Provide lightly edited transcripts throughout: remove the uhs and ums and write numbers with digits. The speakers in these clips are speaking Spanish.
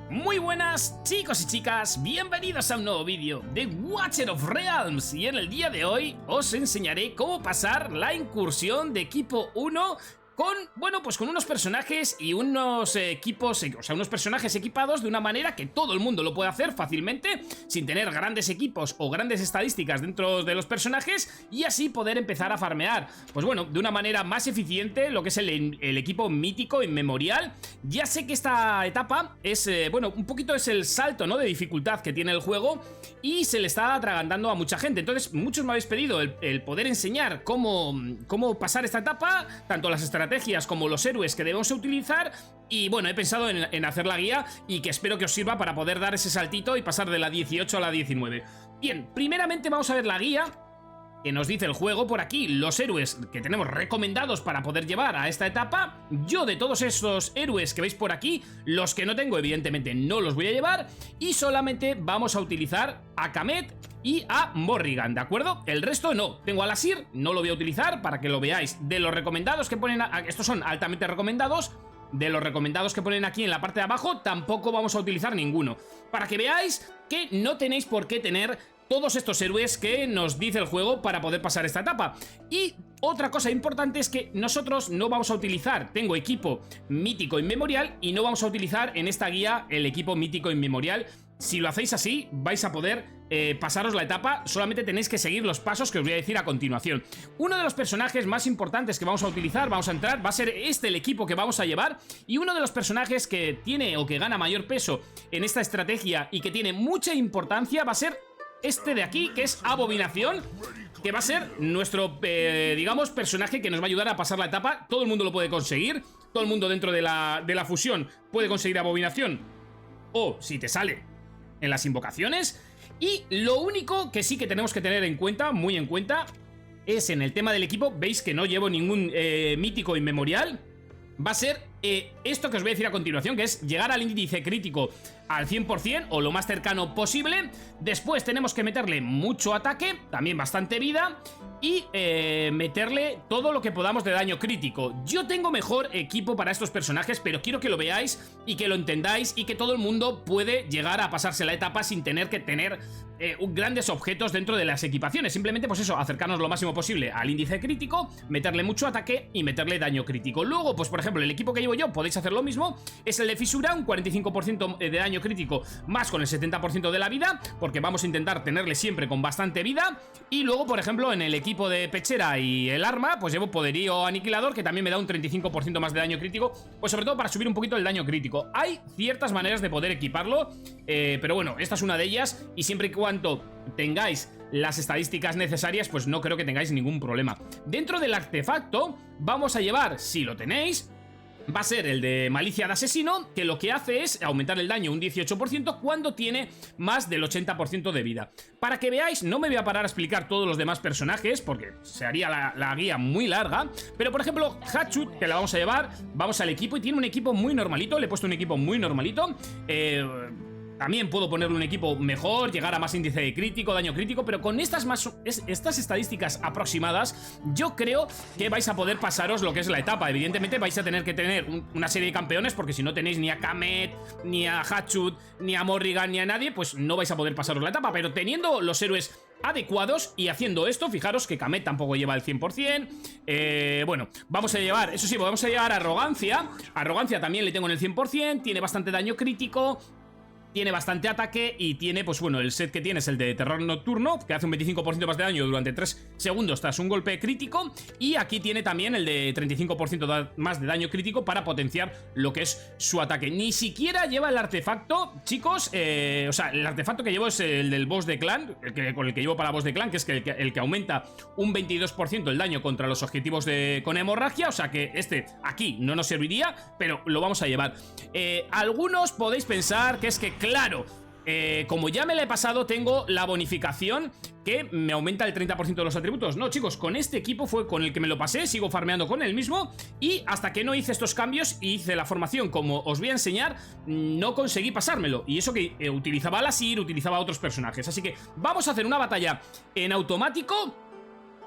Muy buenas chicos y chicas, bienvenidos a un nuevo vídeo de Watcher of Realms. Y en el día de hoy os enseñaré cómo pasar la incursión de equipo 1 con, bueno, pues con unos personajes y unos equipos, o sea, unos personajes equipados de una manera que todo el mundo lo puede hacer fácilmente, sin tener grandes equipos o grandes estadísticas dentro de los personajes, y así poder empezar a farmear, pues bueno, de una manera más eficiente lo que es el equipo mítico inmemorial. Ya sé que esta etapa es, bueno, un poquito es el salto, ¿no?, de dificultad que tiene el juego y se le está atragantando a mucha gente. Entonces, muchos me habéis pedido el poder enseñar cómo pasar esta etapa, tanto las estrategias como los héroes que debemos utilizar. Y bueno, he pensado en hacer la guía y que espero que os sirva para poder dar ese saltito y pasar de la 18 a la 19. Bien, primeramente vamos a ver la guía que nos dice el juego por aquí, los héroes que tenemos recomendados para poder llevar a esta etapa. Yo, de todos estos héroes que veis por aquí, los que no tengo evidentemente no los voy a llevar, y solamente vamos a utilizar a Khamet y a Morrigan, ¿de acuerdo? El resto no. Tengo a Lasir, no lo voy a utilizar, para que lo veáis. De los recomendados que ponen, estos son altamente recomendados. De los recomendados que ponen aquí en la parte de abajo, tampoco vamos a utilizar ninguno, para que veáis que no tenéis por qué tener todos estos héroes que nos dice el juego para poder pasar esta etapa. Y otra cosa importante es que nosotros no vamos a utilizar, tengo equipo mítico inmemorial, y no vamos a utilizar en esta guía el equipo mítico inmemorial. Si lo hacéis así, vais a poder pasaros la etapa, solamente tenéis que seguir los pasos que os voy a decir a continuación. Uno de los personajes más importantes que vamos a utilizar, vamos a entrar, va a ser el equipo que vamos a llevar, y uno de los personajes que tiene o que gana mayor peso en esta estrategia y que tiene mucha importancia va a ser este de aquí, que es Abominación, que va a ser nuestro, digamos, personaje que nos va a ayudar a pasar la etapa. Todo el mundo lo puede conseguir, todo el mundo dentro de la fusión puede conseguir Abominación, o si te sale en las invocaciones. Y lo único que sí que tenemos que tener en cuenta, muy en cuenta, es en el tema del equipo. Veis que no llevo ningún mítico inmemorial. Va a ser esto que os voy a decir a continuación, que es llegar al índice crítico al 100% o lo más cercano posible. Después tenemos que meterle mucho ataque, también bastante vida, y meterle todo lo que podamos de daño crítico. Yo tengo mejor equipo para estos personajes, pero quiero que lo veáis y que lo entendáis, y que todo el mundo puede llegar a pasarse la etapa sin tener que tener grandes objetos dentro de las equipaciones. Simplemente, pues eso, acercarnos lo máximo posible al índice crítico, meterle mucho ataque y meterle daño crítico. Luego, pues por ejemplo, el equipo que llevo yo, podéis hacer lo mismo, es el de Fisura, un 45% de daño crítico más con el 70% de la vida, porque vamos a intentar tenerle siempre con bastante vida. Y luego, por ejemplo, en el equipo de Pechera y el arma, pues llevo Poderío Aniquilador, que también me da un 35% más de daño crítico, pues sobre todo para subir un poquito el daño crítico. Hay ciertas maneras de poder equiparlo, pero bueno, esta es una de ellas, y siempre y cuando tengáis las estadísticas necesarias, pues no creo que tengáis ningún problema. Dentro del artefacto vamos a llevar, si lo tenéis, va a ser el de Malicia de Asesino, que lo que hace es aumentar el daño un 18% cuando tiene más del 80% de vida. Para que veáis, no me voy a parar a explicar todos los demás personajes, porque se haría la guía muy larga, pero por ejemplo, Hatchut, que la vamos a llevar, vamos al equipo, y tiene un equipo muy normalito. Le he puesto un equipo muy normalito. También puedo ponerle un equipo mejor, llegar a más índice de crítico, daño crítico, pero con estas estadísticas aproximadas, yo creo que vais a poder pasaros lo que es la etapa. Evidentemente vais a tener que tener una serie de campeones, porque si no tenéis ni a Khamet, ni a Hatchut, ni a Morrigan, ni a nadie, pues no vais a poder pasaros la etapa. Pero teniendo los héroes adecuados y haciendo esto, fijaros que Khamet tampoco lleva el 100%. Bueno, vamos a llevar, eso sí, vamos a llevar Arrogancia. Arrogancia también le tengo en el 100%, tiene bastante daño crítico, tiene bastante ataque, y tiene, pues bueno, el set que tiene es el de Terror Nocturno, que hace un 25% más de daño durante 3 segundos tras un golpe crítico. Y aquí tiene también el de 35% más de daño crítico para potenciar lo que es su ataque. Ni siquiera lleva el artefacto, chicos, o sea, el artefacto que llevo es el del boss de clan, con el que llevo para boss de clan, que es el que aumenta un 22% el daño contra los objetivos con hemorragia. O sea que este aquí no nos serviría, pero lo vamos a llevar. Algunos podéis pensar que es que, claro, como ya me la he pasado, tengo la bonificación que me aumenta el 30% de los atributos. No, chicos, con este equipo fue con el que me lo pasé, sigo farmeando con el mismo, y hasta que no hice estos cambios y hice la formación como os voy a enseñar, no conseguí pasármelo. Y eso que utilizaba a Lasir, utilizaba a otros personajes. Así que vamos a hacer una batalla en automático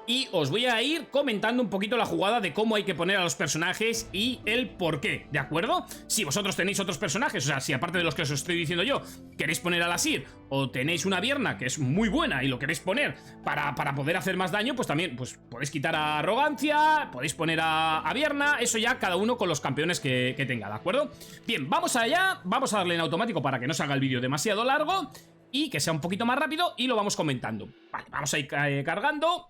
y os voy a ir comentando un poquito la jugada de cómo hay que poner a los personajes y el por qué, ¿de acuerdo? Si vosotros tenéis otros personajes, o sea, si aparte de los que os estoy diciendo yo, queréis poner a la Sir o tenéis una Vierna que es muy buena y lo queréis poner para poder hacer más daño, pues también pues podéis quitar a Arrogancia, podéis poner a Vierna, eso ya cada uno con los campeones que tenga, ¿de acuerdo? Bien, vamos allá, vamos a darle en automático para que no se haga el vídeo demasiado largo y que sea un poquito más rápido y lo vamos comentando. Vale, vamos a ir cargando.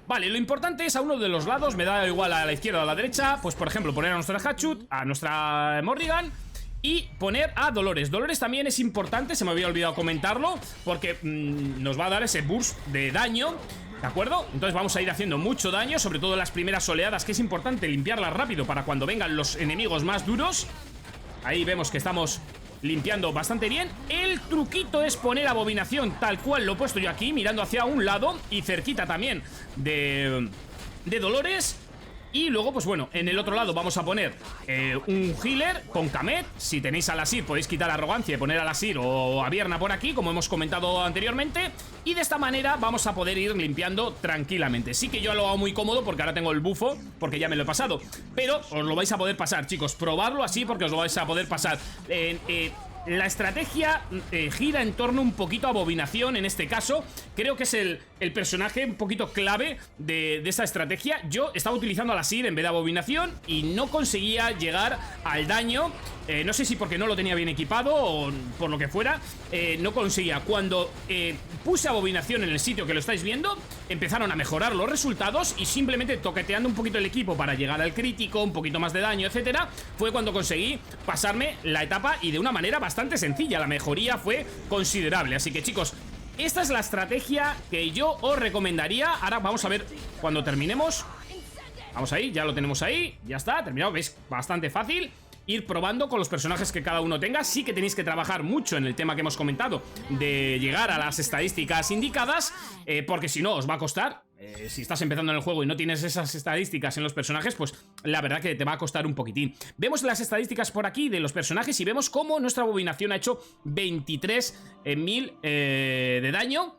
Vale, lo importante es a uno de los lados, me da igual a la izquierda o a la derecha, pues por ejemplo poner a nuestra Hatchut, a nuestra Morrigan y poner a Dolores. Dolores también es importante, se me había olvidado comentarlo, porque nos va a dar ese burst de daño, ¿de acuerdo? Entonces vamos a ir haciendo mucho daño, sobre todo en las primeras oleadas, que es importante limpiarlas rápido para cuando vengan los enemigos más duros. Ahí vemos que estamos limpiando bastante bien. El truquito es poner abominación tal cual lo he puesto yo aquí, mirando hacia un lado y cerquita también de Dolores. Y luego, pues bueno, en el otro lado vamos a poner un healer con Kamet. Si tenéis a la Sir podéis quitar Arrogancia y poner a la Sir o a Vierna por aquí, como hemos comentado anteriormente. Y de esta manera vamos a poder ir limpiando tranquilamente. Sí que yo lo hago muy cómodo porque ahora tengo el bufo, porque ya me lo he pasado. Pero os lo vais a poder pasar, chicos. Probarlo así porque os lo vais a poder pasar. La estrategia gira en torno un poquito a Abominación en este caso. Creo que es el personaje un poquito clave de esta estrategia. Yo estaba utilizando a la Sir en vez de Abominación y no conseguía llegar al daño. No sé si porque no lo tenía bien equipado o por lo que fuera, no conseguía. Cuando puse Abominación en el sitio que lo estáis viendo, empezaron a mejorar los resultados y simplemente toqueteando un poquito el equipo para llegar al crítico, un poquito más de daño, etcétera, fue cuando conseguí pasarme la etapa y de una manera bastante sencilla. La mejoría fue considerable. Así que, chicos, esta es la estrategia que yo os recomendaría. Ahora vamos a ver cuando terminemos. Vamos ahí, ya lo tenemos ahí. Ya está, terminado, veis, bastante fácil. Ir probando con los personajes que cada uno tenga. Sí que tenéis que trabajar mucho en el tema que hemos comentado de llegar a las estadísticas indicadas, porque si no os va a costar. Si estás empezando en el juego y no tienes esas estadísticas en los personajes, pues la verdad que te va a costar un poquitín. Vemos las estadísticas por aquí de los personajes y vemos cómo nuestra Abominación ha hecho 23.000 de daño.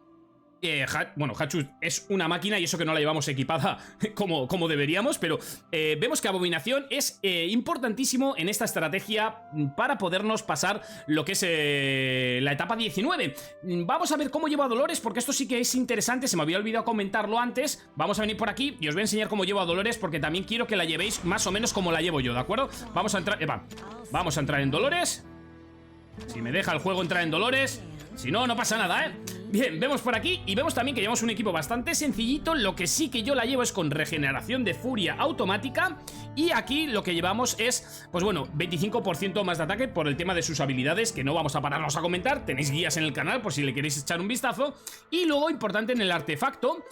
Bueno, Hatchut es una máquina y eso que no la llevamos equipada como deberíamos, pero vemos que Abominación es importantísimo en esta estrategia para podernos pasar lo que es la etapa 19. Vamos a ver cómo lleva a Dolores, porque esto sí que es interesante, se me había olvidado comentarlo antes. Vamos a venir por aquí y os voy a enseñar cómo llevo a Dolores, porque también quiero que la llevéis más o menos como la llevo yo, ¿de acuerdo? Vamos a entrar, vamos a entrar en Dolores. Si me deja el juego entrar en Dolores, si no, no pasa nada, ¿eh? Bien, vemos por aquí y vemos también que llevamos un equipo bastante sencillito. Lo que sí que yo la llevo es con regeneración de furia automática. Y aquí lo que llevamos es, pues bueno, 25% más de ataque por el tema de sus habilidades, que no vamos a pararnos a comentar. Tenéis guías en el canal por si le queréis echar un vistazo. Y luego, importante en el artefacto,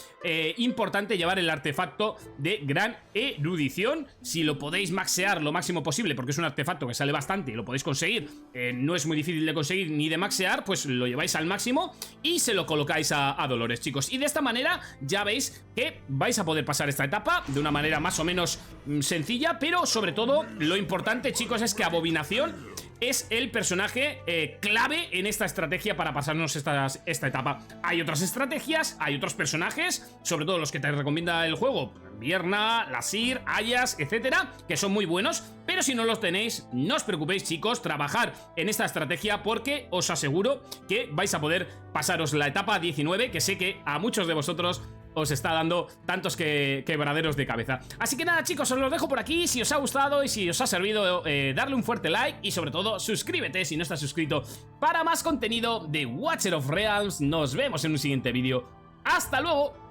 importante llevar el artefacto de gran erudición. Si lo podéis maxear lo máximo posible, porque es un artefacto que sale bastante y lo podéis conseguir, no es muy difícil de conseguir ni de maxear, pues lo lleváis al máximo y se lo colocáis a Dolores, chicos. Y de esta manera ya veis que vais a poder pasar esta etapa de una manera más o menos sencilla, pero sobre todo lo importante, chicos, es que Abominación es el personaje clave en esta estrategia para pasarnos esta etapa. Hay otras estrategias, hay otros personajes, sobre todo los que te recomienda el juego, Vierna, la Sir, Ayas, etcétera, que son muy buenos, pero si no los tenéis, no os preocupéis, chicos, trabajar en esta estrategia porque os aseguro que vais a poder pasaros la etapa 19, que sé que a muchos de vosotros os está dando tantos quebraderos de cabeza. Así que nada, chicos, os los dejo por aquí. Si os ha gustado y si os ha servido, darle un fuerte like y sobre todo suscríbete si no estás suscrito para más contenido de Watcher of Realms. Nos vemos en un siguiente vídeo. ¡Hasta luego!